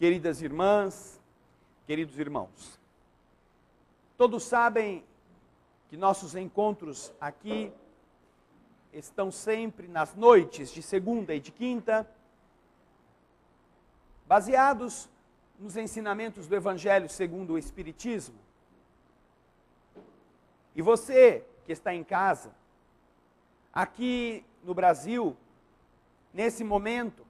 queridas irmãs, queridos irmãos. Todos sabem que nossos encontros aqui estão sempre nas noites de segunda e de quinta, baseados nos ensinamentos do Evangelho segundo o Espiritismo. E você que está em casa, aqui no Brasil, nesse momento,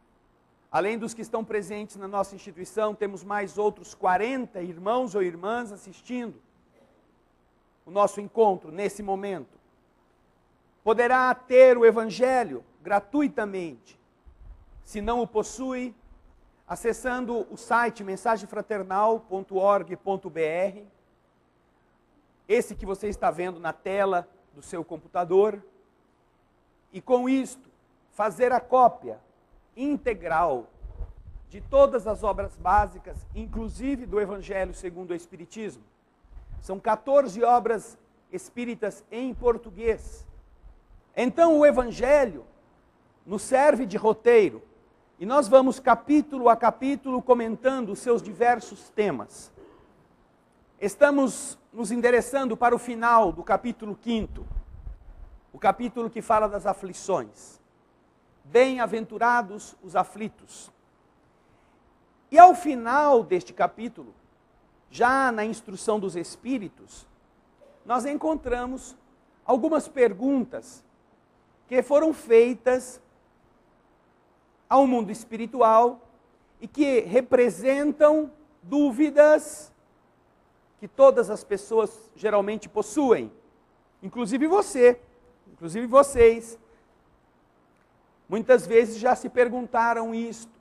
além dos que estão presentes na nossa instituição, temos mais outros 40 irmãos ou irmãs assistindo o nosso encontro nesse momento. Poderá ter o Evangelho gratuitamente, se não o possui, acessando o site mensagefraternal.org.br, esse que você está vendo na tela do seu computador, e com isto fazer a cópia integral de todas as obras básicas, inclusive do Evangelho segundo o Espiritismo. São 14 obras espíritas em português. Então o Evangelho nos serve de roteiro e nós vamos capítulo a capítulo comentando os seus diversos temas. Estamos nos endereçando para o final do capítulo 5º, o capítulo que fala das aflições. Bem-aventurados os aflitos. E ao final deste capítulo, já na instrução dos Espíritos, nós encontramos algumas perguntas que foram feitas ao mundo espiritual e que representam dúvidas que todas as pessoas geralmente possuem, inclusive você, inclusive vocês. Muitas vezes já se perguntaram isto,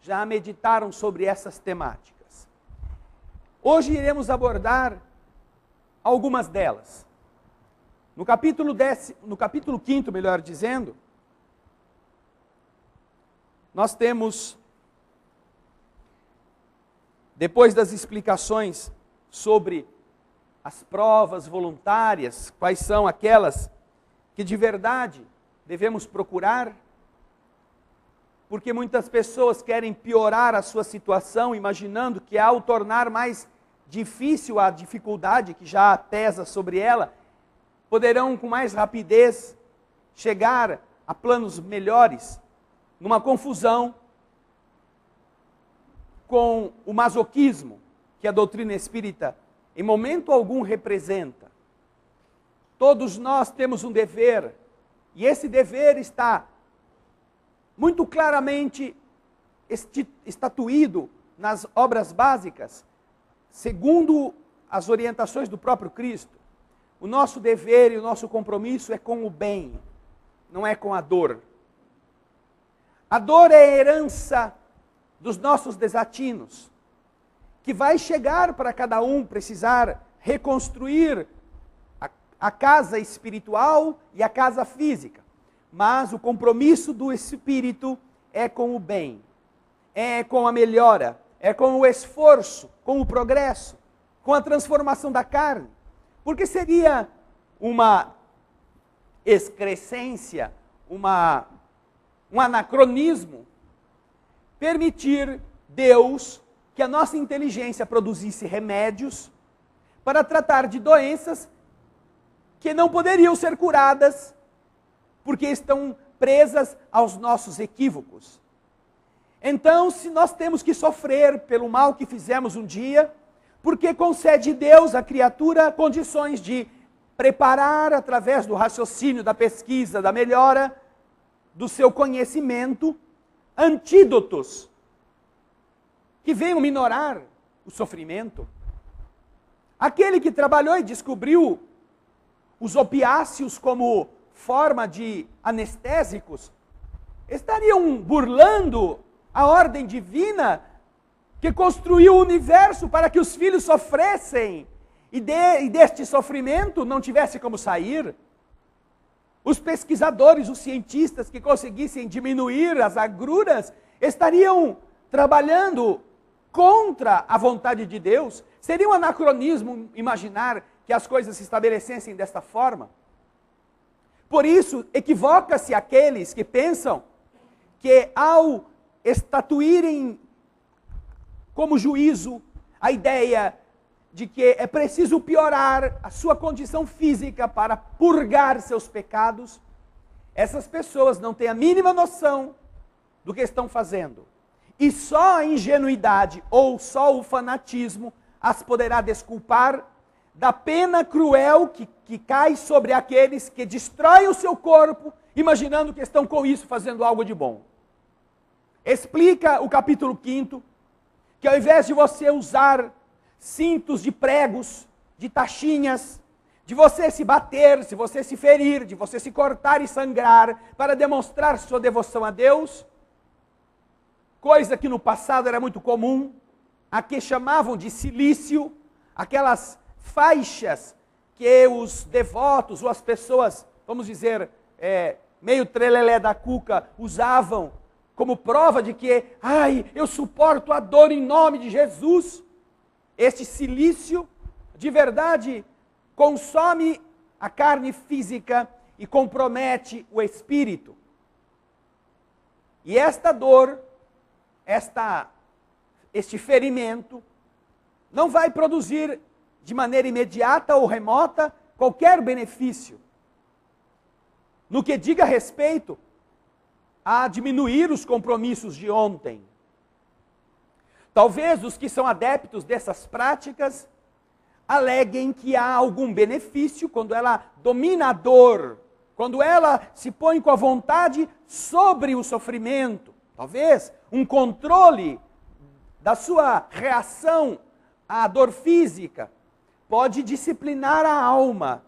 já meditaram sobre essas temáticas. Hoje iremos abordar algumas delas. No capítulo 5º, melhor dizendo, nós temos, depois das explicações sobre as provas voluntárias, quais são aquelas que de verdade devemos procurar, porque muitas pessoas querem piorar a sua situação, imaginando que ao tornar mais difícil a dificuldade que já pesa sobre ela, poderão com mais rapidez chegar a planos melhores, numa confusão com o masoquismo que a doutrina espírita em momento algum representa. Todos nós temos um dever, e esse dever está muito claramente estatuído nas obras básicas, segundo as orientações do próprio Cristo. O nosso dever e o nosso compromisso é com o bem, não é com a dor. A dor é a herança dos nossos desatinos, que vai chegar para cada um precisar reconstruir a casa espiritual e a casa física. Mas o compromisso do espírito é com o bem, é com a melhora, é com o esforço, com o progresso, com a transformação da carne. Porque seria uma excrescência, um anacronismo, permitir Deus que a nossa inteligência produzisse remédios para tratar de doenças que não poderiam ser curadas porque estão presas aos nossos equívocos. Então, se nós temos que sofrer pelo mal que fizemos um dia, porque concede Deus à criatura condições de preparar, através do raciocínio, da pesquisa, da melhora do seu conhecimento, antídotos que venham minorar o sofrimento. Aquele que trabalhou e descobriu os opiáceos como forma de anestésicos, estariam burlando a ordem divina que construiu o universo para que os filhos sofressem e deste sofrimento não tivesse como sair. Os pesquisadores, os cientistas que conseguissem diminuir as agruras, estariam trabalhando contra a vontade de Deus. Seria um anacronismo imaginar que as coisas se estabelecessem desta forma. Por isso, equivoca-se aqueles que pensam que ao estatuírem como juízo a ideia de que é preciso piorar a sua condição física para purgar seus pecados, essas pessoas não têm a mínima noção do que estão fazendo. E só a ingenuidade ou só o fanatismo as poderá desculpar da pena cruel que cai sobre aqueles que destroem o seu corpo, imaginando que estão com isso fazendo algo de bom. Explica o capítulo 5, que ao invés de você usar cintos de pregos, de taxinhas, de você se bater, de você se ferir, de você se cortar e sangrar, para demonstrar sua devoção a Deus, coisa que no passado era muito comum, a que chamavam de cilício, aquelas faixas que os devotos ou as pessoas, vamos dizer, meio trelelé da cuca, usavam como prova de que, eu suporto a dor em nome de Jesus. Este cilício, de verdade, consome a carne física e compromete o espírito. E esta dor, este ferimento, não vai produzir de maneira imediata ou remota qualquer benefício. No que diga respeito a diminuir os compromissos de ontem. Talvez os que são adeptos dessas práticas aleguem que há algum benefício quando ela domina a dor, quando ela se põe com a vontade sobre o sofrimento. Talvez um controle da sua reação à dor física pode disciplinar a alma,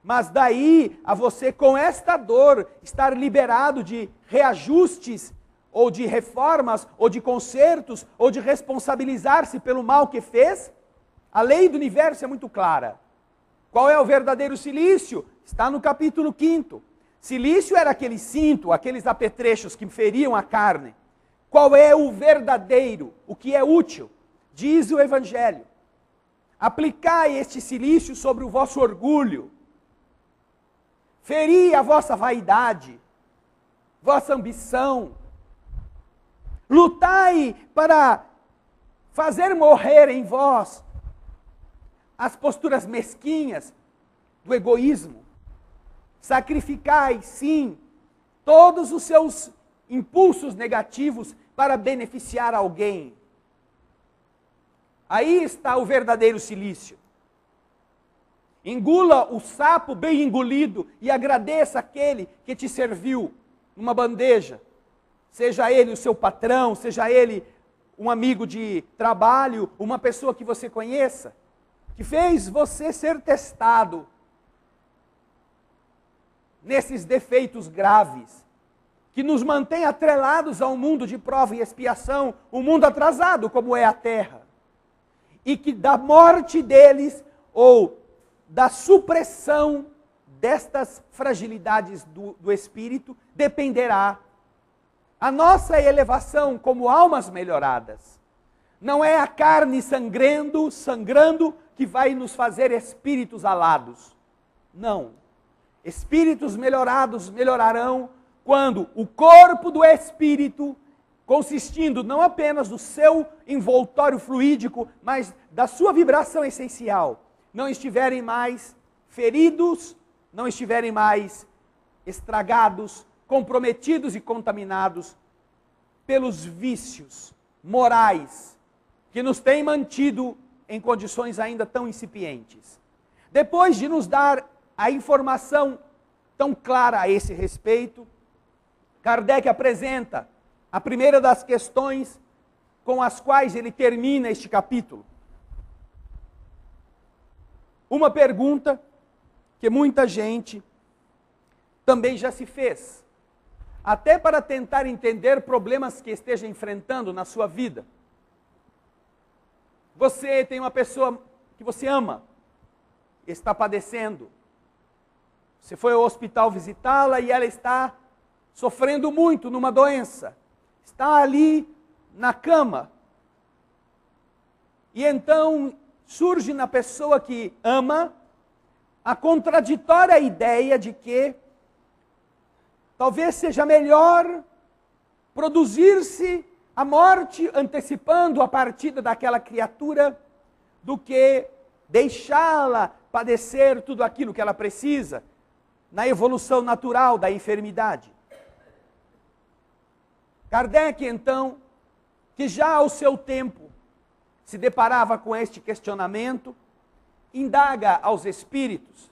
mas daí a você com esta dor estar liberado de reajustes, ou de reformas, ou de consertos, ou de responsabilizar-se pelo mal que fez, a lei do universo é muito clara. Qual é o verdadeiro cilício? Está no capítulo 5. Cilício era aquele cinto, aqueles apetrechos que feriam a carne. Qual é o verdadeiro, o que é útil? Diz o Evangelho. Aplicai este cilício sobre o vosso orgulho. Feri a vossa vaidade, vossa ambição. Lutai para fazer morrer em vós as posturas mesquinhas do egoísmo. Sacrificai, sim, todos os seus impulsos negativos para beneficiar alguém. Aí está o verdadeiro cilício. Engula o sapo bem engolido e agradeça aquele que te serviu numa bandeja. Seja ele o seu patrão, seja ele um amigo de trabalho, uma pessoa que você conheça, que fez você ser testado nesses defeitos graves, que nos mantém atrelados a um mundo de prova e expiação, um mundo atrasado como é a terra, e que da morte deles ou da supressão destas fragilidades do espírito dependerá a nossa elevação como almas melhoradas. Não é a carne sangrando que vai nos fazer espíritos alados. Não. Espíritos melhorados melhorarão quando o corpo do espírito, consistindo não apenas do seu envoltório fluídico, mas da sua vibração essencial, não estiverem mais feridos, não estiverem mais estragados, comprometidos e contaminados pelos vícios morais que nos têm mantido em condições ainda tão incipientes. Depois de nos dar a informação tão clara a esse respeito, Kardec apresenta a primeira das questões com as quais ele termina este capítulo. Uma pergunta que muita gente também já se fez, até para tentar entender problemas que esteja enfrentando na sua vida. Você tem uma pessoa que você ama, está padecendo. Você foi ao hospital visitá-la e ela está sofrendo muito numa doença. Está ali na cama. E então surge na pessoa que ama a contraditória ideia de que talvez seja melhor produzir-se a morte antecipando a partida daquela criatura do que deixá-la padecer tudo aquilo que ela precisa na evolução natural da enfermidade. Kardec, então, que já ao seu tempo se deparava com este questionamento, indaga aos espíritos: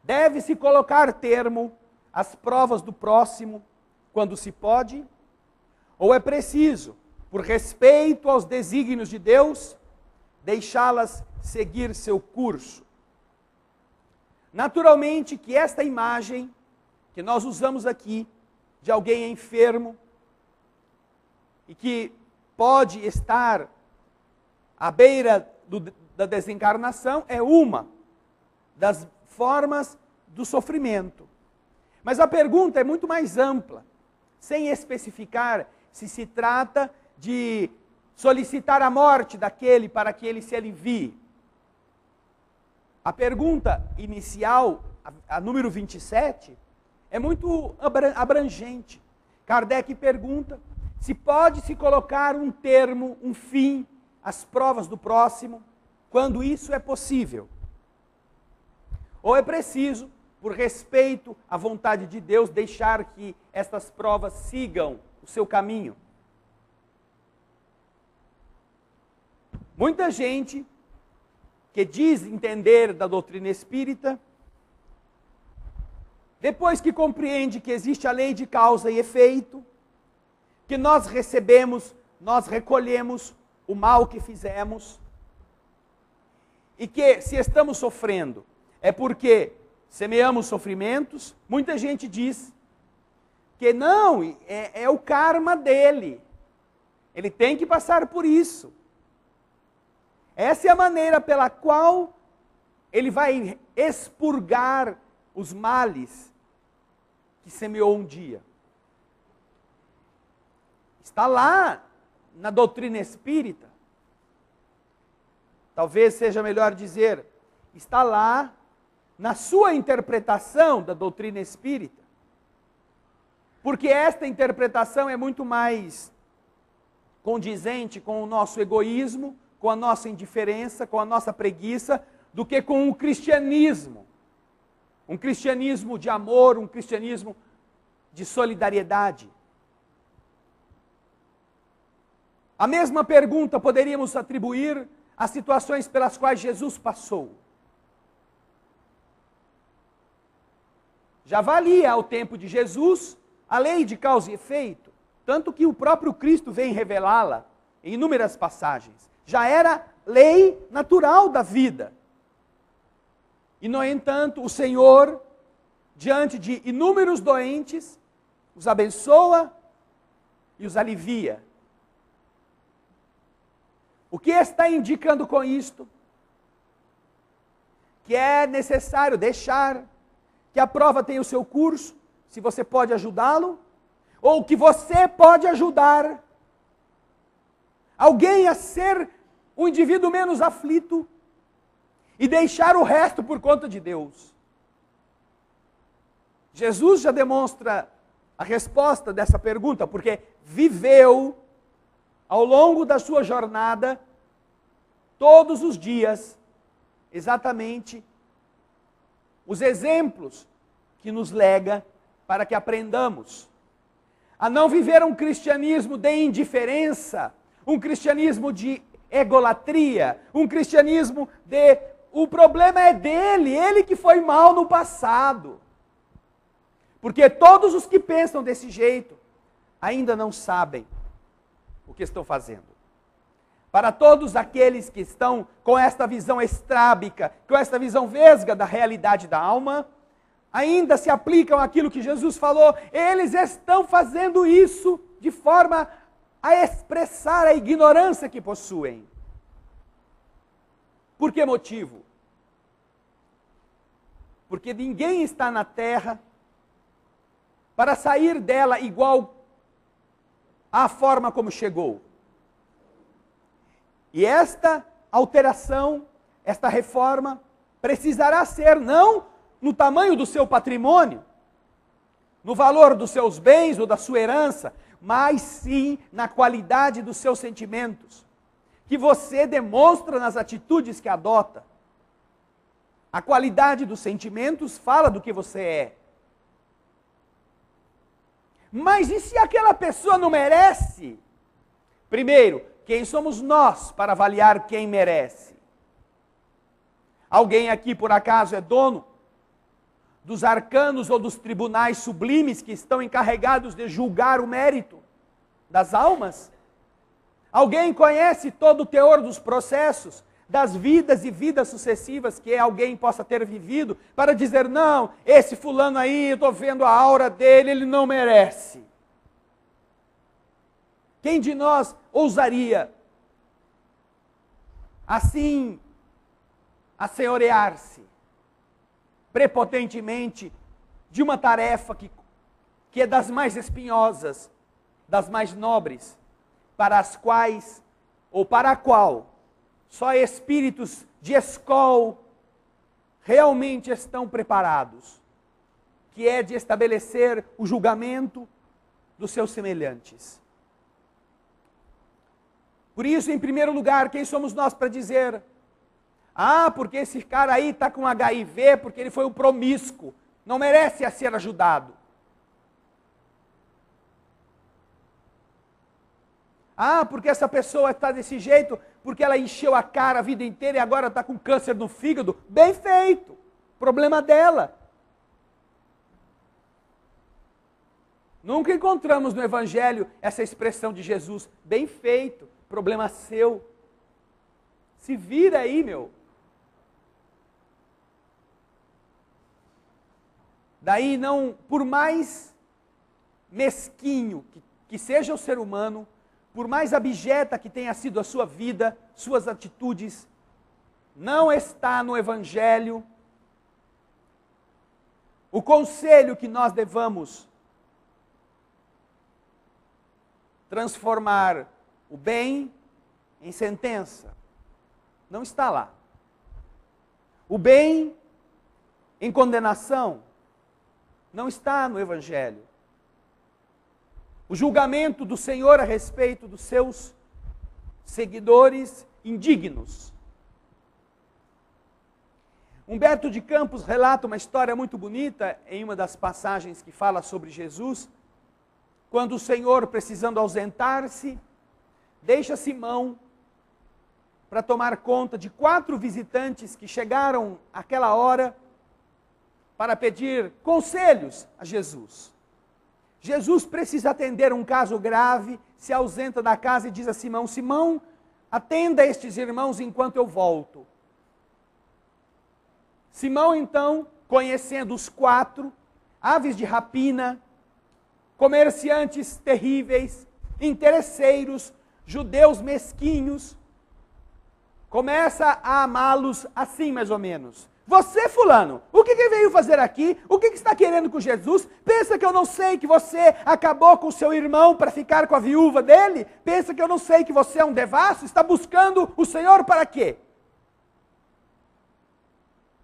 deve-se colocar termo às provas do próximo quando se pode? Ou é preciso, por respeito aos desígnios de Deus, deixá-las seguir seu curso? Naturalmente que esta imagem que nós usamos aqui, de alguém enfermo, e que pode estar à beira da desencarnação, é uma das formas do sofrimento. Mas a pergunta é muito mais ampla, sem especificar se se trata de solicitar a morte daquele para que ele se alivie. A pergunta inicial, a número 27, é muito abrangente. Kardec pergunta se pode se colocar um termo, um fim às provas do próximo, quando isso é possível. Ou é preciso, por respeito à vontade de Deus, deixar que estas provas sigam o seu caminho. Muita gente que diz entender da doutrina espírita, depois que compreende que existe a lei de causa e efeito, que nós recebemos, nós recolhemos o mal que fizemos, e que se estamos sofrendo é porque semeamos sofrimentos, muita gente diz que não, é o karma dele, ele tem que passar por isso. Essa é a maneira pela qual ele vai expurgar os males que semeou um dia. Está lá na doutrina espírita. Talvez seja melhor dizer, está lá na sua interpretação da doutrina espírita. Porque esta interpretação é muito mais condizente com o nosso egoísmo, com a nossa indiferença, com a nossa preguiça, do que com o cristianismo. Um cristianismo de amor, um cristianismo de solidariedade. A mesma pergunta poderíamos atribuir às situações pelas quais Jesus passou. Já valia ao tempo de Jesus a lei de causa e efeito, tanto que o próprio Cristo vem revelá-la em inúmeras passagens. Já era lei natural da vida. E, no entanto, o Senhor, diante de inúmeros doentes, os abençoa e os alivia. O que está indicando com isto? Que é necessário deixar que a prova tenha o seu curso, se você pode ajudá-lo, ou que você pode ajudar alguém a ser um indivíduo menos aflito e deixar o resto por conta de Deus. Jesus já demonstra a resposta dessa pergunta, porque viveu ao longo da sua jornada, todos os dias, exatamente os exemplos que nos lega para que aprendamos a não viver um cristianismo de indiferença, um cristianismo de egolatria, um cristianismo de o problema é dele, ele que foi mal no passado. Porque todos os que pensam desse jeito ainda não sabem o que estão fazendo. Para todos aqueles que estão com esta visão estrábica, com esta visão vesga da realidade da alma, ainda se aplicam aquilo que Jesus falou, eles estão fazendo isso de forma a expressar a ignorância que possuem. Por que motivo? Porque ninguém está na terra para sair dela igual à forma como chegou. E esta alteração, esta reforma, precisará ser não no tamanho do seu patrimônio, no valor dos seus bens ou da sua herança, mas sim na qualidade dos seus sentimentos, que você demonstra nas atitudes que adota. A qualidade dos sentimentos fala do que você é. Mas e se aquela pessoa não merece? Primeiro, quem somos nós para avaliar quem merece? Alguém aqui por acaso é dono dos arcanos ou dos tribunais sublimes que estão encarregados de julgar o mérito das almas? Alguém conhece todo o teor dos processos, das vidas e vidas sucessivas que alguém possa ter vivido, para dizer, não, esse fulano aí, eu estou vendo a aura dele, ele não merece? Quem de nós ousaria assim assenhorear-se prepotentemente de uma tarefa que é das mais espinhosas, das mais nobres, para as quais, ou para a qual, só espíritos de escol realmente estão preparados, que é de estabelecer o julgamento dos seus semelhantes. Por isso, em primeiro lugar, quem somos nós para dizer, porque esse cara aí está com HIV, porque ele foi um promíscuo, não merece ser ajudado. Porque essa pessoa está desse jeito, porque ela encheu a cara a vida inteira e agora está com câncer no fígado. Bem feito, problema dela. Nunca encontramos no Evangelho essa expressão de Jesus, bem feito, problema seu. Se vira aí, meu. Daí não, por mais mesquinho que seja o ser humano, por mais abjeta que tenha sido a sua vida, suas atitudes, não está no Evangelho o conselho que nós devamos transformar o bem em sentença. Não está lá. O bem em condenação não está no Evangelho. O julgamento do Senhor a respeito dos seus seguidores indignos. Humberto de Campos relata uma história muito bonita em uma das passagens que fala sobre Jesus, quando o Senhor, precisando ausentar-se, deixa Simão para tomar conta de 4 visitantes que chegaram àquela hora para pedir conselhos a Jesus. Jesus precisa atender um caso grave, se ausenta da casa e diz a Simão, Simão, atenda estes irmãos enquanto eu volto. Simão então, conhecendo os 4, aves de rapina, comerciantes terríveis, interesseiros, judeus mesquinhos, começa a amá-los assim mais ou menos. Você, fulano, o que veio fazer aqui? O que está querendo com Jesus? Pensa que eu não sei que você acabou com o seu irmão para ficar com a viúva dele? Pensa que eu não sei que você é um devasso? Está buscando o Senhor para quê?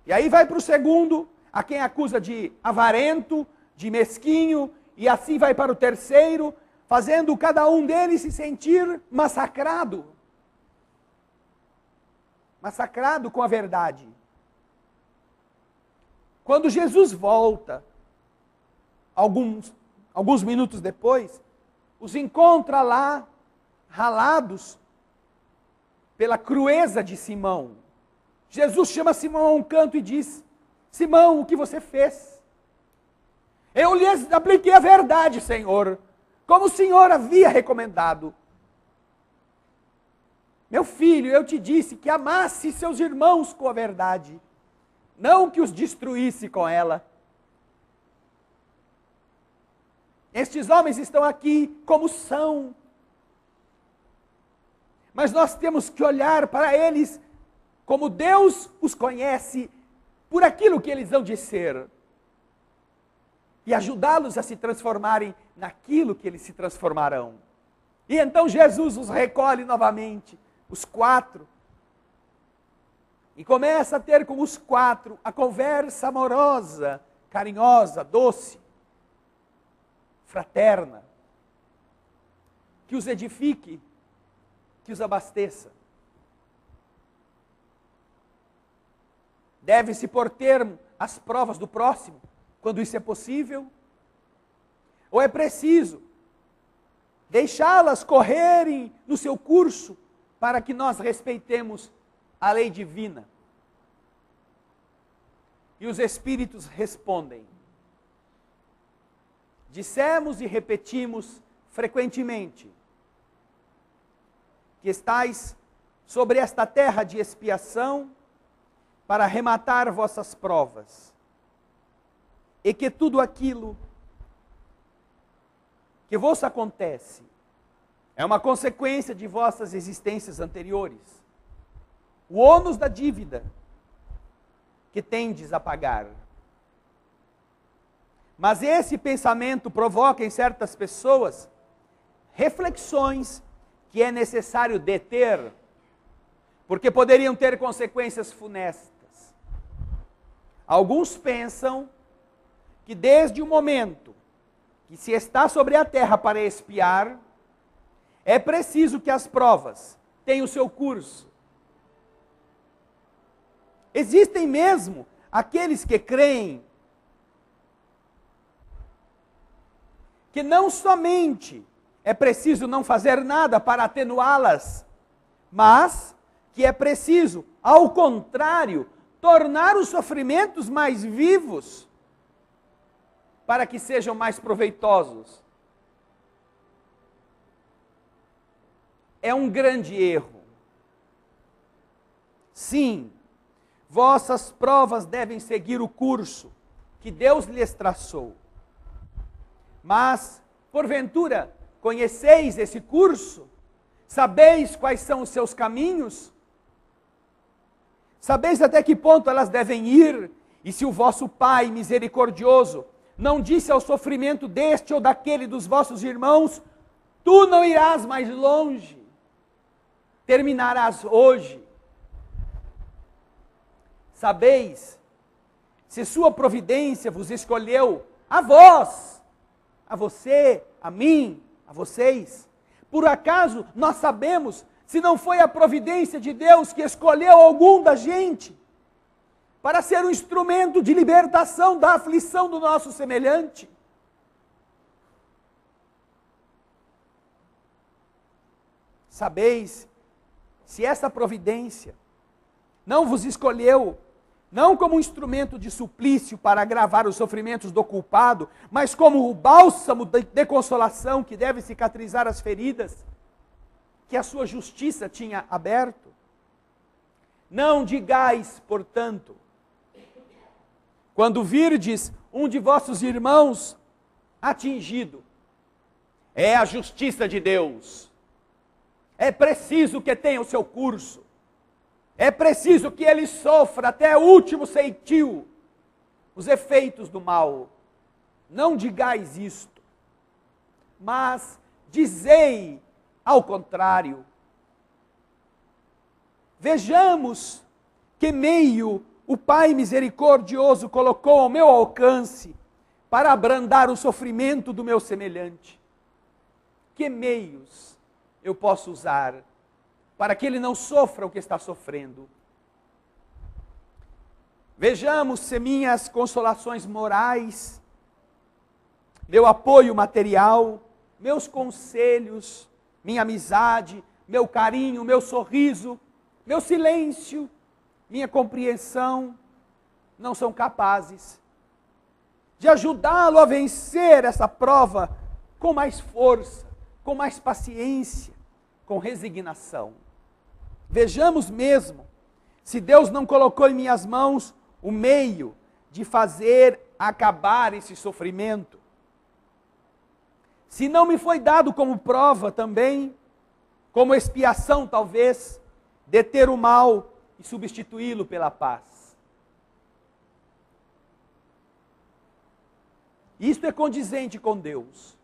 E aí vai para o segundo, a quem acusa de avarento, de mesquinho, e assim vai para o terceiro, fazendo cada um deles se sentir massacrado. Massacrado com a verdade. Quando Jesus volta, alguns minutos depois, os encontra lá, ralados pela crueza de Simão. Jesus chama Simão a um canto e diz, Simão, o que você fez? Eu lhes apliquei a verdade, Senhor, como o Senhor havia recomendado. Meu filho, eu te disse que amasse seus irmãos com a verdade, não que os destruísse com ela. Estes homens estão aqui como são, mas nós temos que olhar para eles como Deus os conhece, por aquilo que eles hão de ser, e ajudá-los a se transformarem naquilo que eles se transformarão. E então Jesus os recolhe novamente, os 4, e começa a ter com os 4 a conversa amorosa, carinhosa, doce, fraterna. que os edifique, que os abasteça. Deve-se pôr termo às provas do próximo, quando isso é possível? Ou é preciso deixá-las correrem no seu curso para que nós respeitemos a lei divina? E os Espíritos respondem. Dissemos e repetimos frequentemente que estais sobre esta terra de expiação para arrematar vossas provas, e que tudo aquilo que vos acontece é uma consequência de vossas existências anteriores, o ônus da dívida que tendes a pagar. Mas esse pensamento provoca em certas pessoas reflexões que é necessário deter, porque poderiam ter consequências funestas. Alguns pensam que desde o momento que se está sobre a terra para expiar, é preciso que as provas tenham o seu curso. Existem mesmo aqueles que creem que não somente é preciso não fazer nada para atenuá-las, mas que é preciso, ao contrário, tornar os sofrimentos mais vivos, para que sejam mais proveitosos. É um grande erro. Sim, vossas provas devem seguir o curso que Deus lhes traçou. Mas, porventura, conheceis esse curso? Sabeis quais são os seus caminhos? Sabeis até que ponto elas devem ir? E se o vosso Pai misericordioso não disse ao sofrimento deste ou daquele dos vossos irmãos, tu não irás mais longe, terminarás hoje. Sabeis, se sua providência vos escolheu, a vós, a você, a mim, a vocês, por acaso nós sabemos se não foi a providência de Deus que escolheu algum da gente para ser um instrumento de libertação da aflição do nosso semelhante? Sabeis se essa providência não vos escolheu, não como um instrumento de suplício para agravar os sofrimentos do culpado, mas como o bálsamo de consolação que deve cicatrizar as feridas que a sua justiça tinha aberto? Não digais, portanto, quando virdes um de vossos irmãos atingido, é a justiça de Deus. É preciso que tenha o seu curso. É preciso que ele sofra até o último ceitil os efeitos do mal. Não digais isto, mas dizei ao contrário. Vejamos que meio o Pai misericordioso colocou ao meu alcance para abrandar o sofrimento do meu semelhante. Que meios eu posso usar para que ele não sofra o que está sofrendo? Vejamos se minhas consolações morais, meu apoio material, meus conselhos, minha amizade, meu carinho, meu sorriso, meu silêncio, minha compreensão, não são capazes de ajudá-lo a vencer essa prova com mais força, com mais paciência, com resignação. Vejamos mesmo se Deus não colocou em minhas mãos o meio de fazer acabar esse sofrimento. Se não me foi dado como prova também, como expiação talvez, deter o mal e substituí-lo pela paz. Isto é condizente com Deus.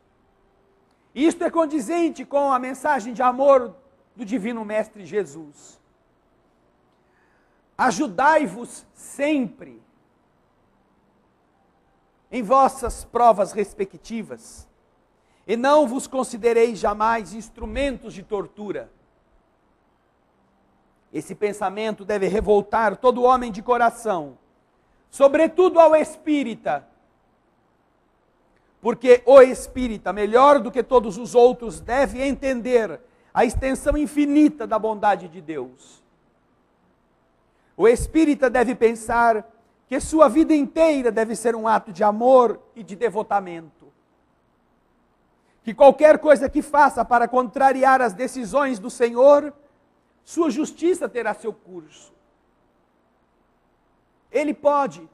Isto é condizente com a mensagem de amor do Divino Mestre Jesus. Ajudai-vos sempre em vossas provas respectivas, e não vos considereis jamais instrumentos de tortura. Esse pensamento deve revoltar todo homem de coração, sobretudo ao espírita, porque o espírita, melhor do que todos os outros, deve entender a extensão infinita da bondade de Deus. O espírita deve pensar que sua vida inteira deve ser um ato de amor e de devotamento. Que qualquer coisa que faça para contrariar as decisões do Senhor, sua justiça terá seu curso. Ele pode,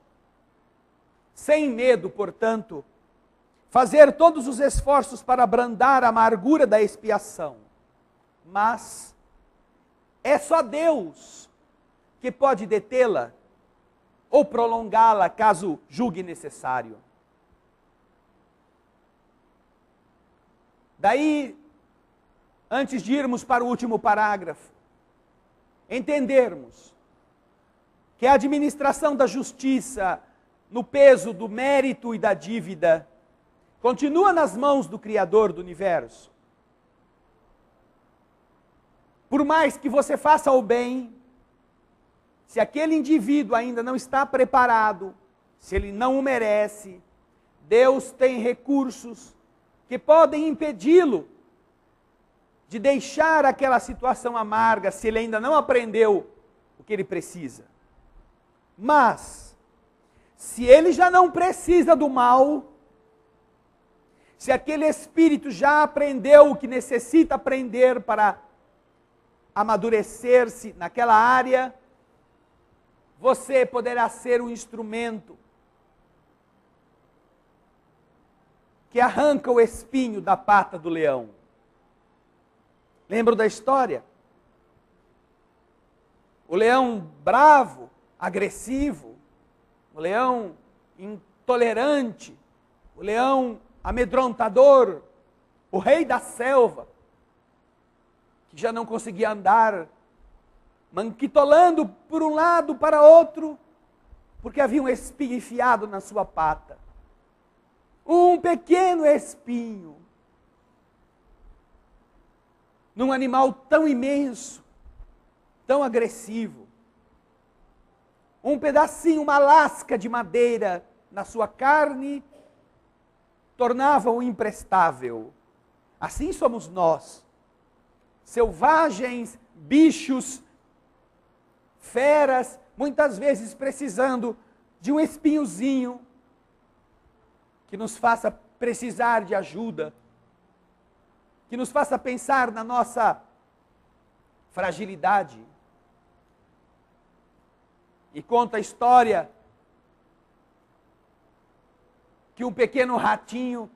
sem medo, portanto, fazer todos os esforços para abrandar a amargura da expiação. Mas é só Deus que pode detê-la ou prolongá-la caso julgue necessário. Daí, antes de irmos para o último parágrafo, entendermos que a administração da justiça, no peso do mérito e da dívida, continua nas mãos do Criador do universo. Por mais que você faça o bem, se aquele indivíduo ainda não está preparado, se ele não o merece, Deus tem recursos que podem impedi-lo de deixar aquela situação amarga, se ele ainda não aprendeu o que ele precisa. Mas, se ele já não precisa do mal, se aquele espírito já aprendeu o que necessita aprender para amadurecer-se naquela área, você poderá ser um instrumento que arranca o espinho da pata do leão. Lembram da história? O leão bravo, agressivo, o leão intolerante, o leão amedrontador, o rei da selva, que já não conseguia andar, manquitolando por um lado para outro, porque havia um espinho enfiado na sua pata. Um pequeno espinho, num animal tão imenso, tão agressivo. Um pedacinho, uma lasca de madeira na sua carne, tornava-o imprestável. Assim somos nós, selvagens, bichos, feras, muitas vezes precisando de um espinhozinho que nos faça precisar de ajuda, que nos faça pensar na nossa fragilidade. E conta a história que um pequeno ratinho,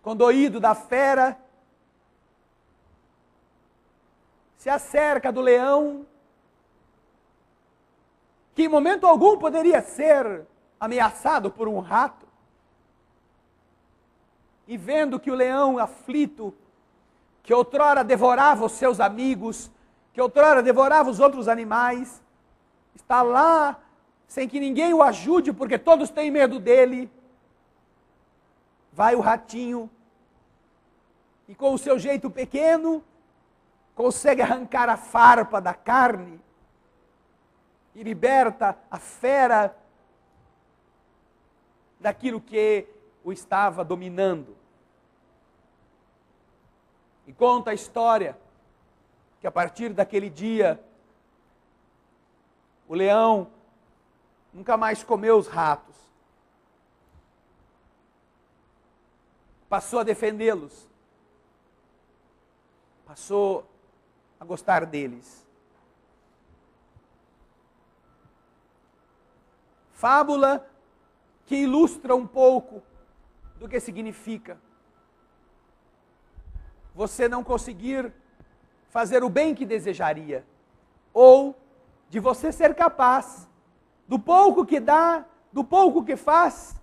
condoído da fera, se acerca do leão, que em momento algum poderia ser ameaçado por um rato. E vendo que o leão aflito, que outrora devorava os seus amigos, que outrora devorava os outros animais, está lá sem que ninguém o ajude, porque todos têm medo dele. Vai o ratinho e com o seu jeito pequeno, consegue arrancar a farpa da carne e liberta a fera daquilo que o estava dominando. E conta a história que a partir daquele dia, o leão nunca mais comeu os ratos. Passou a defendê-los. Passou a gostar deles. Fábula que ilustra um pouco do que significa você não conseguir fazer o bem que desejaria, ou de você ser capaz, do pouco que dá, do pouco que faz,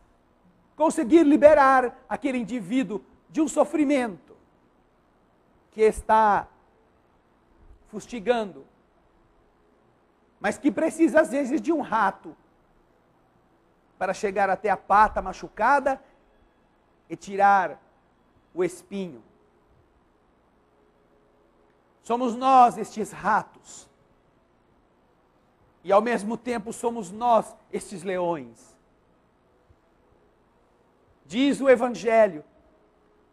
conseguir liberar aquele indivíduo de um sofrimento que está fustigando, mas que precisa às vezes de um rato para chegar até a pata machucada e tirar o espinho. Somos nós estes ratos. E ao mesmo tempo somos nós estes leões. Diz o Evangelho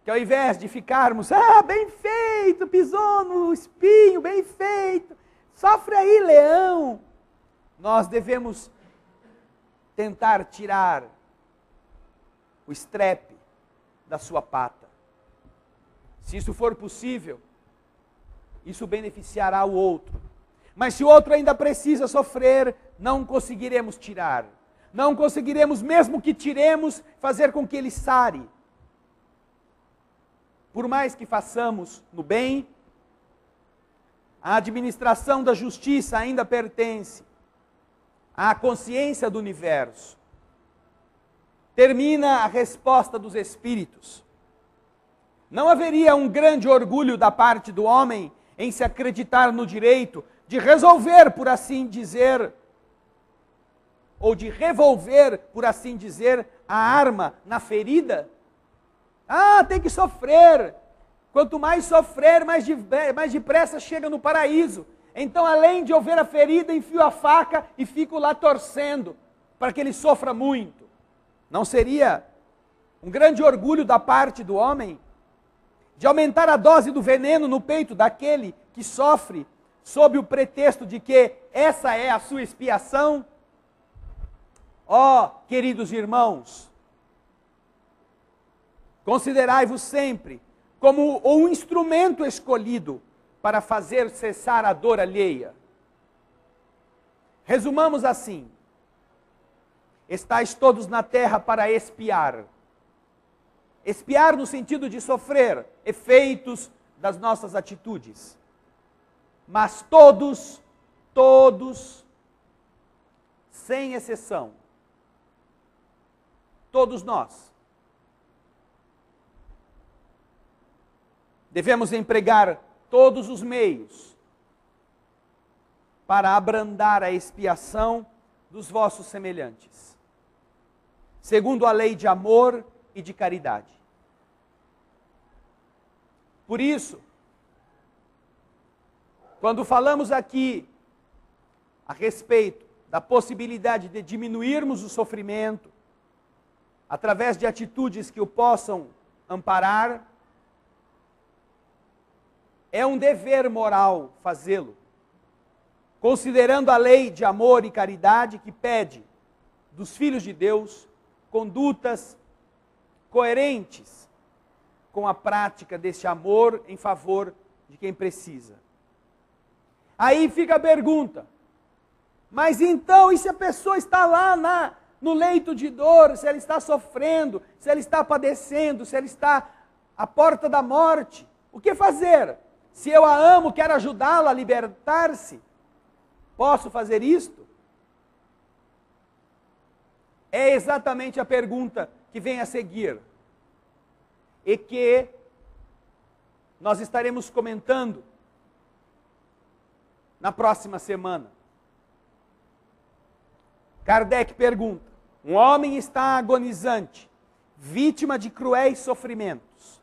que ao invés de ficarmos, bem feito, pisou no espinho, bem feito, sofre aí, leão, nós devemos tentar tirar o estrepe da sua pata. Se isso for possível, isso beneficiará o outro. Mas se o outro ainda precisa sofrer, não conseguiremos tirar. Não conseguiremos, mesmo que tiremos, fazer com que ele sare. Por mais que façamos no bem, a administração da justiça ainda pertence à consciência do universo. Termina a resposta dos espíritos. Não haveria um grande orgulho da parte do homem em se acreditar no direito de resolver, por assim dizer, ou de revolver, por assim dizer, a arma na ferida? Tem que sofrer. Quanto mais sofrer, mais depressa chega no paraíso. Então, além de eu ver a ferida, enfio a faca e fico lá torcendo para que ele sofra muito. Não seria um grande orgulho da parte do homem de aumentar a dose do veneno no peito daquele que sofre sob o pretexto de que essa é a sua expiação? Queridos irmãos, considerai-vos sempre como um instrumento escolhido para fazer cessar a dor alheia. Resumamos assim: estáis todos na terra para expiar. Expiar no sentido de sofrer efeitos das nossas atitudes. Mas todos, sem exceção, todos nós, devemos empregar todos os meios para abrandar a expiação dos vossos semelhantes, segundo a lei de amor e de caridade. Por isso, quando falamos aqui a respeito da possibilidade de diminuirmos o sofrimento através de atitudes que o possam amparar, é um dever moral fazê-lo, considerando a lei de amor e caridade que pede dos filhos de Deus condutas coerentes com a prática desse amor em favor de quem precisa. Aí fica a pergunta: mas então, e se a pessoa está lá no leito de dor, se ela está sofrendo, se ela está padecendo, se ela está à porta da morte, o que fazer? Se eu a amo, quero ajudá-la a libertar-se, posso fazer isto? É exatamente a pergunta que vem a seguir, e que nós estaremos comentando na próxima semana. Kardec pergunta: um homem está agonizante, vítima de cruéis sofrimentos.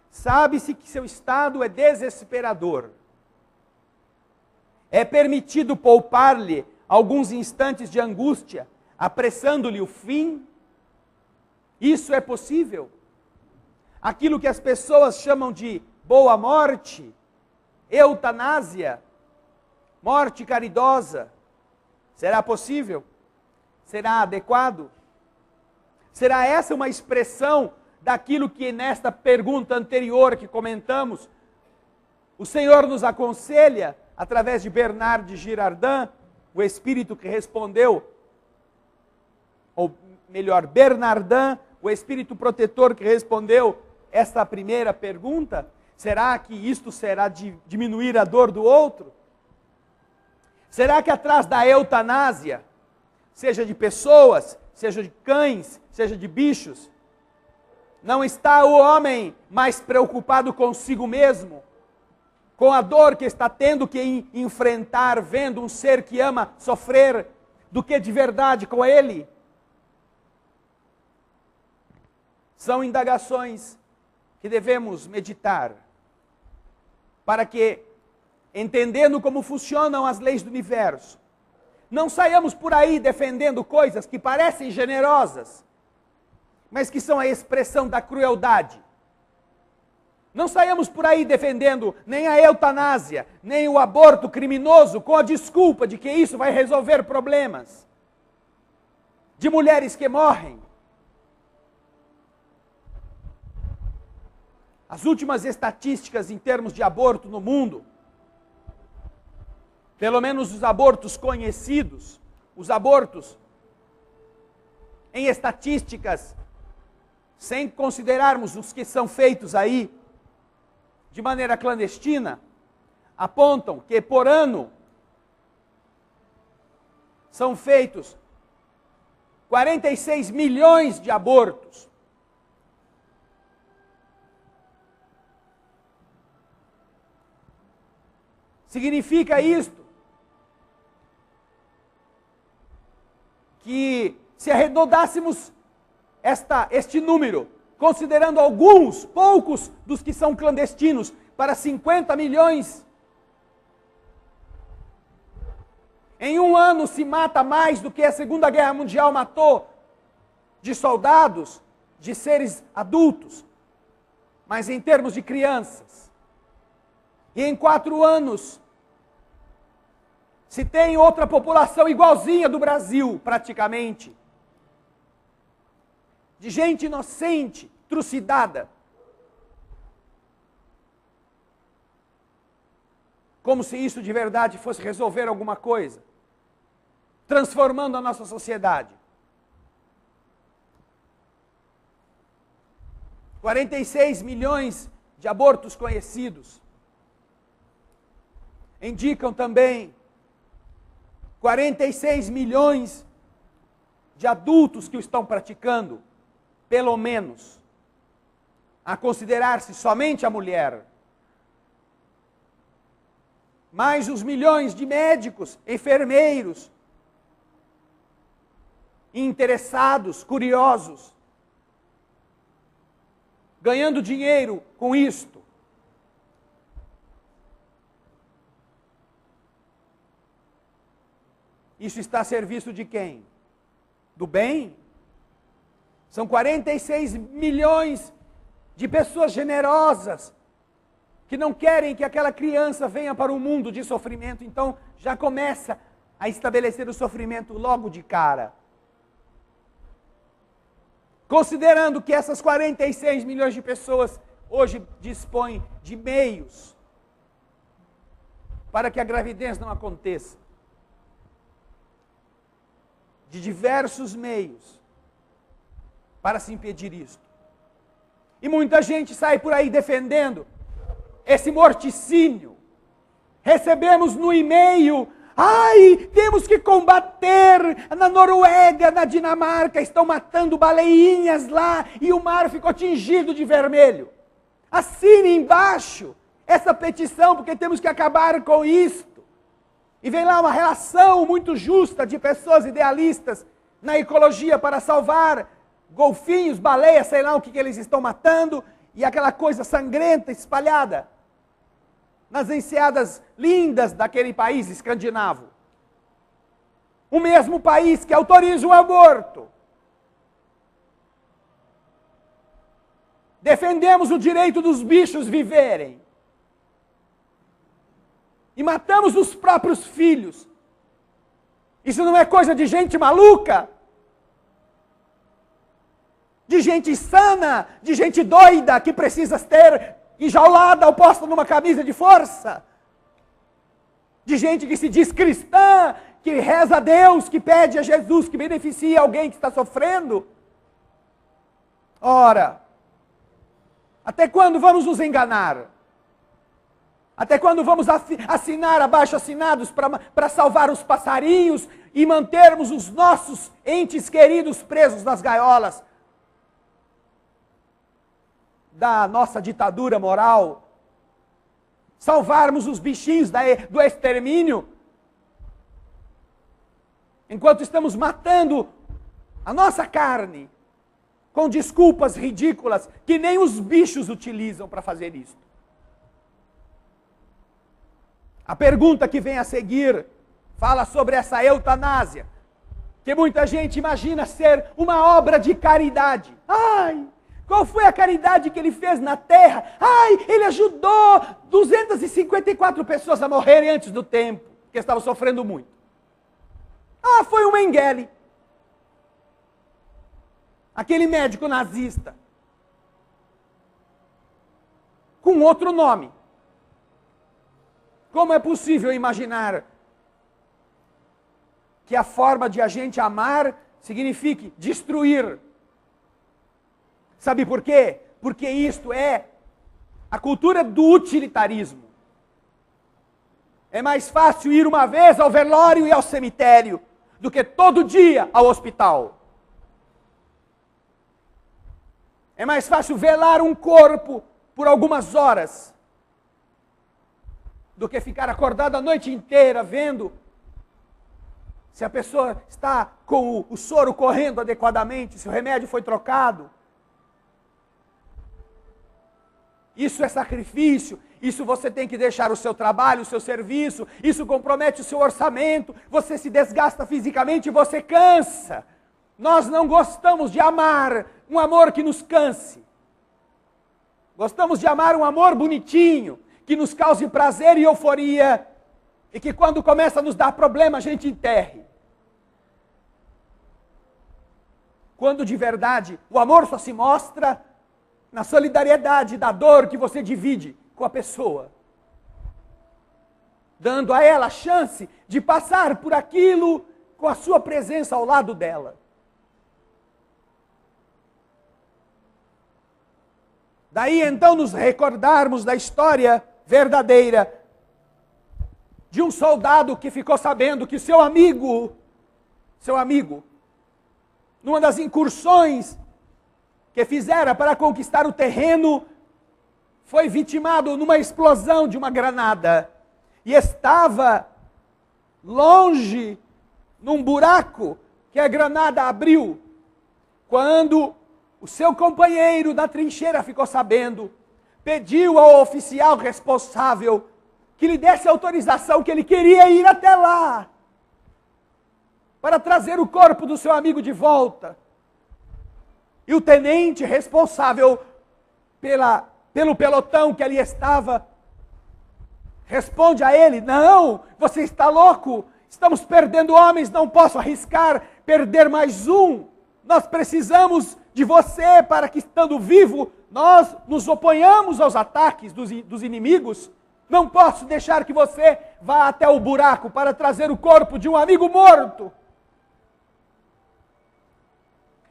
Sabe-se que seu estado é desesperador. É permitido poupar-lhe alguns instantes de angústia, apressando-lhe o fim? Isso é possível? Aquilo que as pessoas chamam de boa morte, eutanásia, morte caridosa, será possível? Será adequado? Será essa uma expressão daquilo que nesta pergunta anterior que comentamos, o Senhor nos aconselha, através de Bernard de Girardin, o espírito que respondeu, ou melhor, Bernardin, o espírito protetor que respondeu esta primeira pergunta? Será que isto será de diminuir a dor do outro? Será que atrás da eutanásia, seja de pessoas, seja de cães, seja de bichos, não está o homem mais preocupado consigo mesmo, com a dor que está tendo que enfrentar, vendo um ser que ama sofrer, do que de verdade com ele? São indagações que devemos meditar para que, entendendo como funcionam as leis do universo, não saiamos por aí defendendo coisas que parecem generosas, mas que são a expressão da crueldade. Não saiamos por aí defendendo nem a eutanásia, nem o aborto criminoso com a desculpa de que isso vai resolver problemas de mulheres que morrem. As últimas estatísticas em termos de aborto no mundo, pelo menos os abortos conhecidos, os abortos em estatísticas, sem considerarmos os que são feitos aí de maneira clandestina, apontam que por ano são feitos 46 milhões de abortos. Significa isto que se arredondássemos este número, considerando alguns, poucos dos que são clandestinos, para 50 milhões, em um ano se mata mais do que a Segunda Guerra Mundial matou de soldados, de seres adultos, mas em termos de crianças. E em 4 anos, se tem outra população igualzinha do Brasil, praticamente, de gente inocente, trucidada, como se isso de verdade fosse resolver alguma coisa, transformando a nossa sociedade. 46 milhões de abortos conhecidos indicam também 46 milhões de adultos que o estão praticando, pelo menos, a considerar-se somente a mulher. Mais os milhões de médicos, enfermeiros, interessados, curiosos, ganhando dinheiro com isto. Isso está a serviço de quem? Do bem? São 46 milhões de pessoas generosas que não querem que aquela criança venha para um mundo de sofrimento. Então, já começa a estabelecer o sofrimento logo de cara. Considerando que essas 46 milhões de pessoas hoje dispõem de meios para que a gravidez não aconteça. De diversos meios para se impedir isto. E muita gente sai por aí defendendo esse morticínio. Recebemos no e-mail: temos que combater. Na Noruega, na Dinamarca, estão matando baleinhas lá e o mar ficou tingido de vermelho. Assine embaixo essa petição, porque temos que acabar com isto. E vem lá uma relação muito justa de pessoas idealistas na ecologia para salvar golfinhos, baleias, sei lá o que eles estão matando, e aquela coisa sangrenta espalhada nas enseadas lindas daquele país escandinavo. O mesmo país que autoriza o aborto. Defendemos o direito dos bichos viverem. E matamos os próprios filhos. Isso não é coisa de gente maluca? De gente insana, de gente doida que precisa ter enjaulada ou posta numa camisa de força? De gente que se diz cristã, que reza a Deus, que pede a Jesus, que beneficia alguém que está sofrendo? Ora, até quando vamos nos enganar? Até quando vamos assinar abaixo-assinados para salvar os passarinhos e mantermos os nossos entes queridos presos nas gaiolas da nossa ditadura moral? Salvarmos os bichinhos do extermínio? Enquanto estamos matando a nossa carne, com desculpas ridículas que nem os bichos utilizam para fazer isso. A pergunta que vem a seguir fala sobre essa eutanásia, que muita gente imagina ser uma obra de caridade. Ai, qual foi a caridade que ele fez na terra? Ai, ele ajudou 254 pessoas a morrerem antes do tempo, porque estavam sofrendo muito. Ah, foi o Mengele, aquele médico nazista, com outro nome. Como é possível imaginar que a forma de a gente amar signifique destruir? Sabe por quê? Porque isto é a cultura do utilitarismo. É mais fácil ir uma vez ao velório e ao cemitério do que todo dia ao hospital. É mais fácil velar um corpo por algumas horas do que ficar acordado a noite inteira vendo se a pessoa está com o soro correndo adequadamente, se o remédio foi trocado. Isso é sacrifício, isso você tem que deixar o seu trabalho, o seu serviço, isso compromete o seu orçamento, você se desgasta fisicamente e você cansa. Nós não gostamos de amar um amor que nos canse. Gostamos de amar um amor bonitinho, que nos cause prazer e euforia, e que quando começa a nos dar problema, a gente enterre. Quando de verdade o amor só se mostra na solidariedade da dor que você divide com a pessoa, dando a ela a chance de passar por aquilo com a sua presença ao lado dela. Daí então nos recordarmos da história verdadeira de um soldado que ficou sabendo que seu amigo, numa das incursões que fizera para conquistar o terreno, foi vitimado numa explosão de uma granada e estava longe, num buraco que a granada abriu. Quando o seu companheiro da trincheira ficou sabendo, pediu ao oficial responsável que lhe desse autorização, que ele queria ir até lá para trazer o corpo do seu amigo de volta. E o tenente responsável pelo pelotão que ali estava responde a ele: não, você está louco, estamos perdendo homens, não posso arriscar perder mais um. Nós precisamos de você para que, estando vivo, nós nos oponhamos aos ataques dos inimigos. Não posso deixar que você vá até o buraco para trazer o corpo de um amigo morto.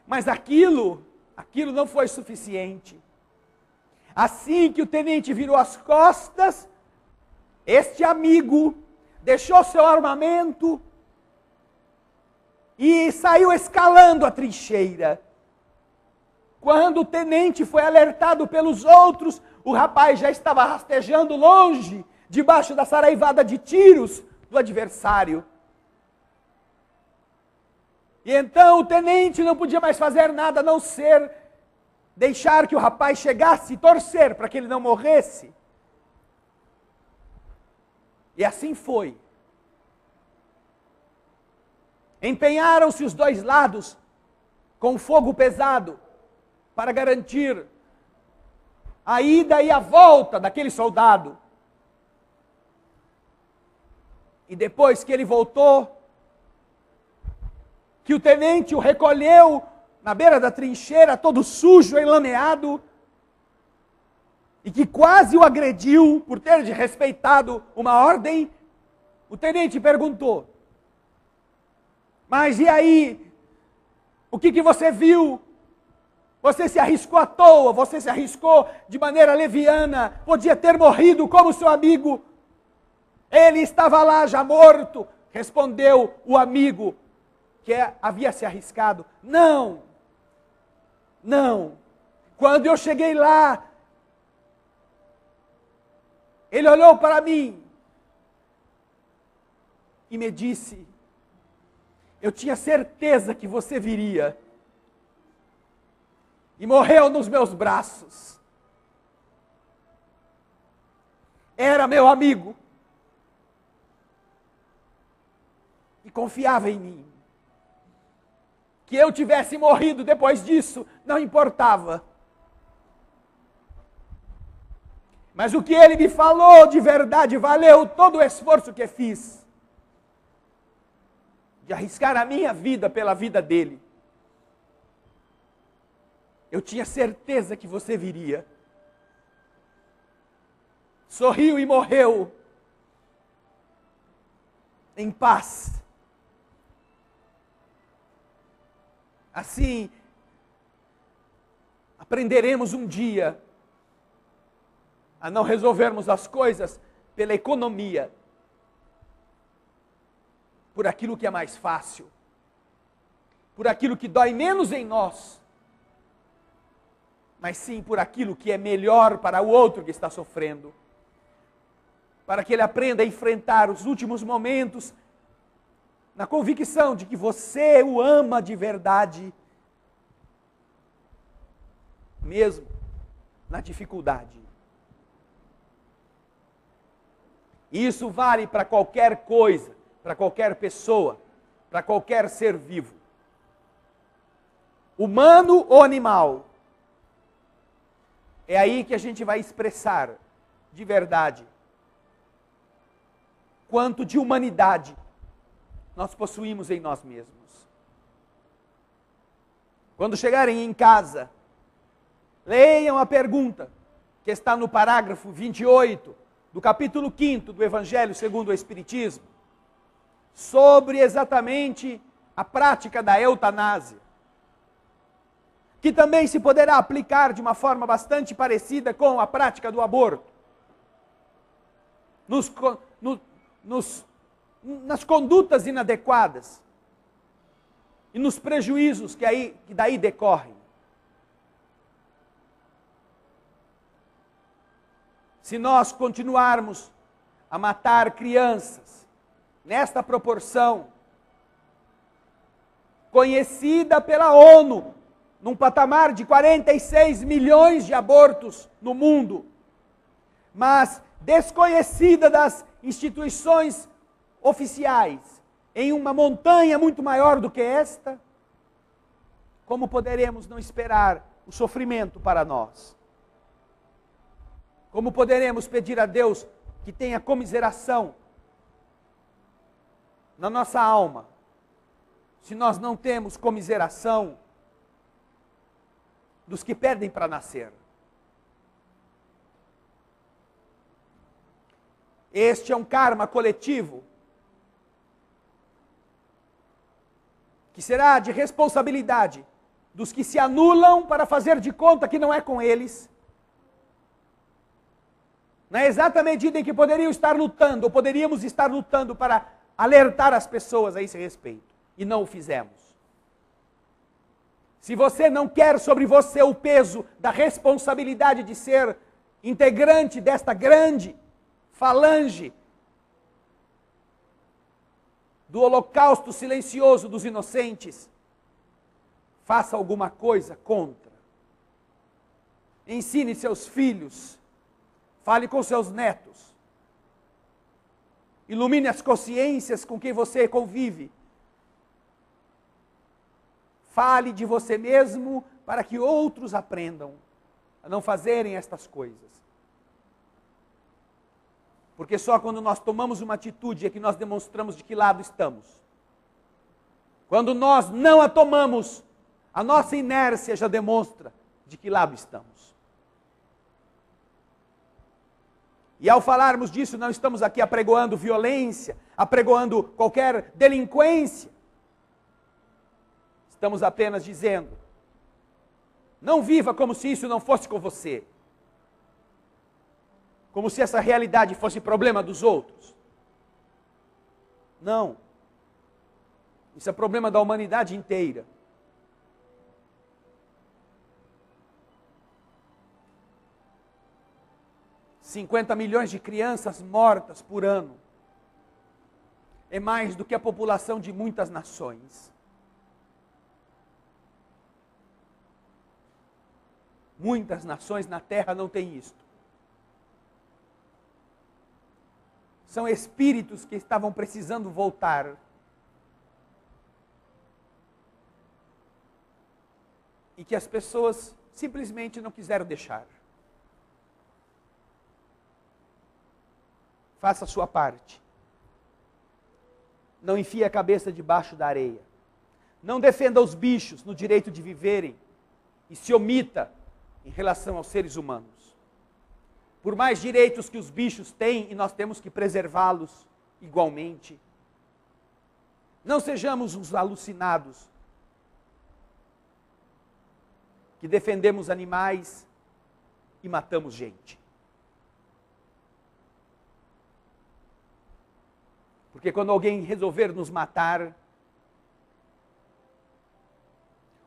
Mas aquilo não foi suficiente. Assim que o tenente virou as costas, este amigo deixou seu armamento e saiu escalando a trincheira. Quando o tenente foi alertado pelos outros, o rapaz já estava rastejando longe, debaixo da saraivada de tiros do adversário. E então o tenente não podia mais fazer nada a não ser deixar que o rapaz chegasse e torcer para que ele não morresse. E assim foi. Empenharam-se os dois lados com fogo pesado para garantir a ida e a volta daquele soldado. E depois que ele voltou, que o tenente o recolheu na beira da trincheira, todo sujo, enlameado, e que quase o agrediu por ter desrespeitado uma ordem, o tenente perguntou: mas e aí? O que você viu? Você se arriscou à toa, você se arriscou de maneira leviana, podia ter morrido como seu amigo. Ele estava lá já morto, respondeu o amigo que havia se arriscado. Não. Quando eu cheguei lá, ele olhou para mim e me disse: eu tinha certeza que você viria. e morreu nos meus braços. Era meu amigo e confiava em mim. Que eu tivesse morrido depois disso, não importava. Mas o que ele me falou de verdade valeu todo o esforço que fiz de arriscar a minha vida pela vida dele. Eu tinha certeza que você viria. Sorriu e morreu em paz. Assim, aprenderemos um dia a não resolvermos as coisas pela economia, por aquilo que é mais fácil, por aquilo que dói menos em nós, mas sim por aquilo que é melhor para o outro que está sofrendo, para que ele aprenda a enfrentar os últimos momentos na convicção de que você o ama de verdade, mesmo na dificuldade. Isso vale para qualquer coisa, para qualquer pessoa, para qualquer ser vivo. Humano ou animal. É aí que a gente vai expressar de verdade quanto de humanidade nós possuímos em nós mesmos. Quando chegarem em casa, leiam a pergunta que está no parágrafo 28 do capítulo 5 do Evangelho segundo o Espiritismo, sobre exatamente a prática da eutanásia, que também se poderá aplicar de uma forma bastante parecida com a prática do aborto, nas condutas inadequadas e nos prejuízos que daí decorrem. Se nós continuarmos a matar crianças nesta proporção, conhecida pela ONU, num patamar de 46 milhões de abortos no mundo, mas desconhecida das instituições oficiais, em uma montanha muito maior do que esta, como poderemos não esperar o sofrimento para nós? Como poderemos pedir a Deus que tenha comiseração na nossa alma, se nós não temos comiseração dos que perdem para nascer? Este é um karma coletivo que será de responsabilidade dos que se anulam para fazer de conta que não é com eles, na exata medida em que poderiam estar lutando, ou poderíamos estar lutando para alertar as pessoas a esse respeito, e não o fizemos. Se você não quer sobre você o peso da responsabilidade de ser integrante desta grande falange do holocausto silencioso dos inocentes, faça alguma coisa contra. Ensine seus filhos, fale com seus netos, ilumine as consciências com quem você convive. Fale de você mesmo para que outros aprendam a não fazerem estas coisas. Porque só quando nós tomamos uma atitude é que nós demonstramos de que lado estamos. Quando nós não a tomamos, a nossa inércia já demonstra de que lado estamos. E ao falarmos disso, não estamos aqui apregoando violência, apregoando qualquer delinquência. Estamos apenas dizendo, não viva como se isso não fosse com você. Como se essa realidade fosse problema dos outros. Não. Isso é problema da humanidade inteira. $50 milhões de crianças mortas por ano. É mais do que a população de muitas nações. Muitas nações na terra não têm isto. São espíritos que estavam precisando voltar. E que as pessoas simplesmente não quiseram deixar. Faça a sua parte. Não enfie a cabeça debaixo da areia. Não defenda os bichos no direito de viverem e se omita em relação aos seres humanos. Por mais direitos que os bichos têm, e nós temos que preservá-los igualmente. Não sejamos os alucinados que defendemos animais e matamos gente. Porque quando alguém resolver nos matar,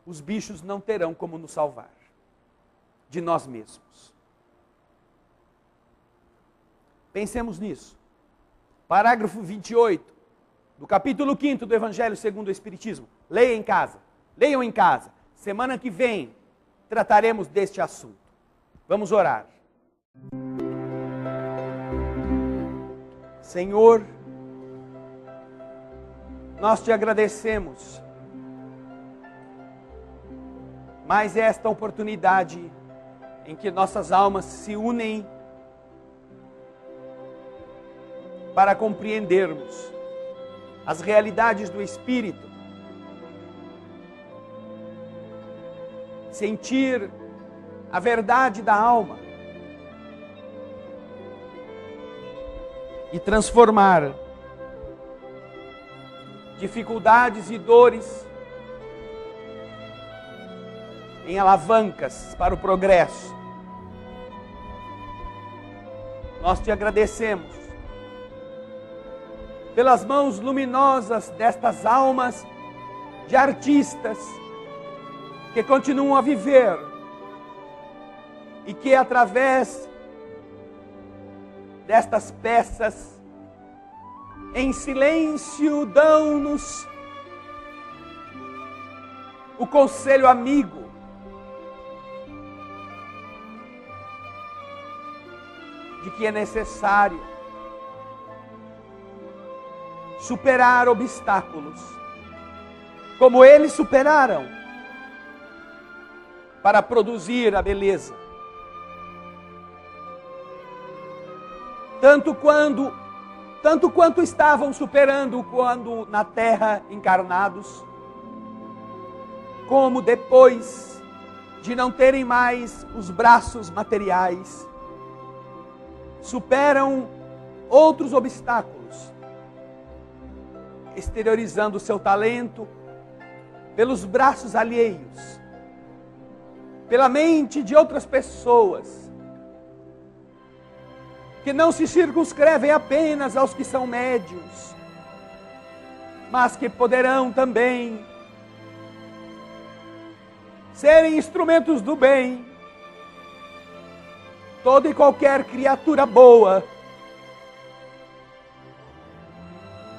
os bichos não terão como nos salvar de nós mesmos. Pensemos nisso. Parágrafo 28, do capítulo 5 do Evangelho segundo o Espiritismo. Leia em casa. Leiam em casa. Semana que vem trataremos deste assunto. Vamos orar. Senhor, nós te agradecemos mais esta oportunidade em que nossas almas se unem para compreendermos as realidades do Espírito, sentir a verdade da alma e transformar dificuldades e dores em alavancas para o progresso. Nós te agradecemos pelas mãos luminosas destas almas de artistas que continuam a viver e que através destas peças em silêncio dão-nos o conselho amigo de que é necessário superar obstáculos, como eles superaram, para produzir a beleza. Tanto quanto estavam superando quando na terra encarnados, como depois de não terem mais os braços materiais, superam outros obstáculos, exteriorizando o seu talento pelos braços alheios, pela mente de outras pessoas, que não se circunscrevem apenas aos que são médiuns, mas que poderão também serem instrumentos do bem. Toda e qualquer criatura boa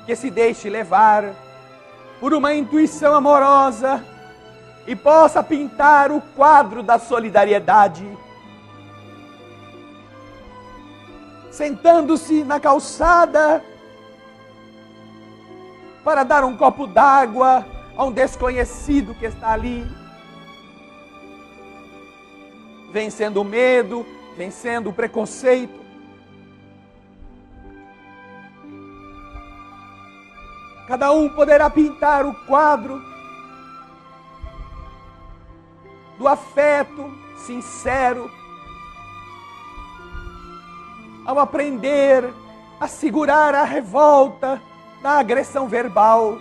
que se deixe levar por uma intuição amorosa e possa pintar o quadro da solidariedade, sentando-se na calçada para dar um copo d'água a um desconhecido que está ali, vencendo o medo, vencendo o preconceito. Cada um poderá pintar o quadro do afeto sincero, ao aprender a segurar a revolta da agressão verbal.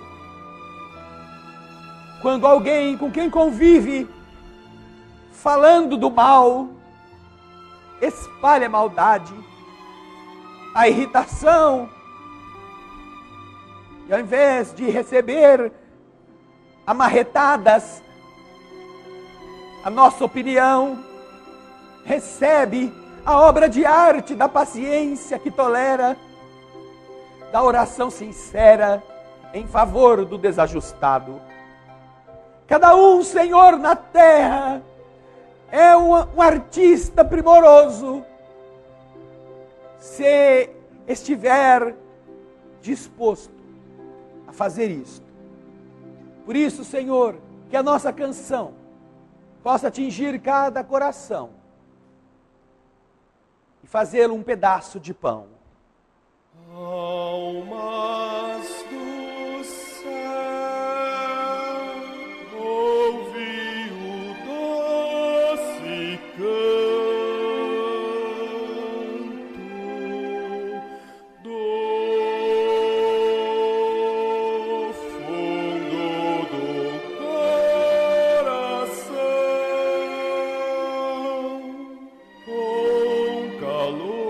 Quando alguém com quem convive, falando do mal, espalha a maldade, a irritação, e ao invés de receber amarretadas a nossa opinião, recebe a obra de arte da paciência que tolera, da oração sincera em favor do desajustado. Cada um, Senhor, na terra, é um artista primoroso, se estiver disposto a fazer isto. Por isso, Senhor, que a nossa canção possa atingir cada coração e fazê-lo um pedaço de pão. Almas do céu, ouvi o doce canto do fundo do coração, com calor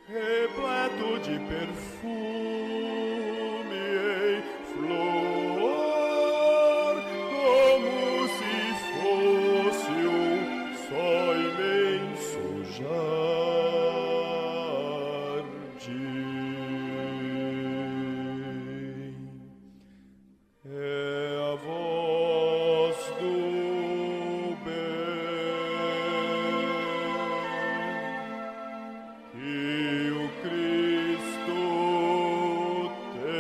repleto de perfume em flor, como se fosse um só imenso jardim. É a voz do bem que o Cristo tem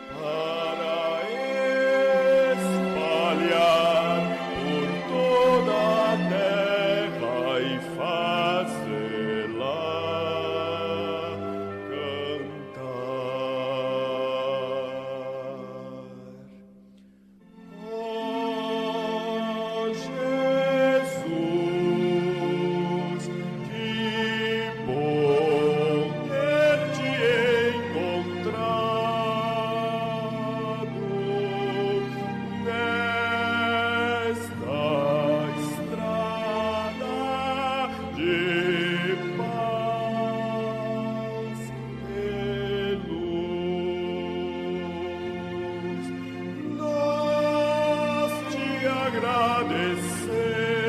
para espalhar por toda a terra e fazê-la cantar. Oh, Jesus, que bom ter-te encontrado nesta estrada de paz e luz. Nós te agradecemos